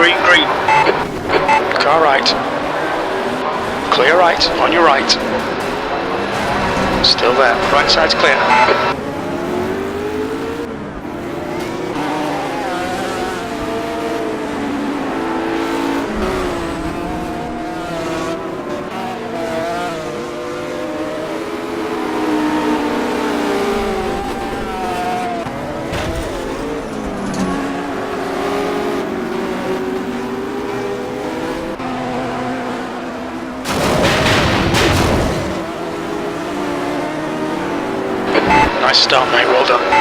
green, green. Car right. Clear right, on your right. Still there, right side's clear. Nice start, mate, well done.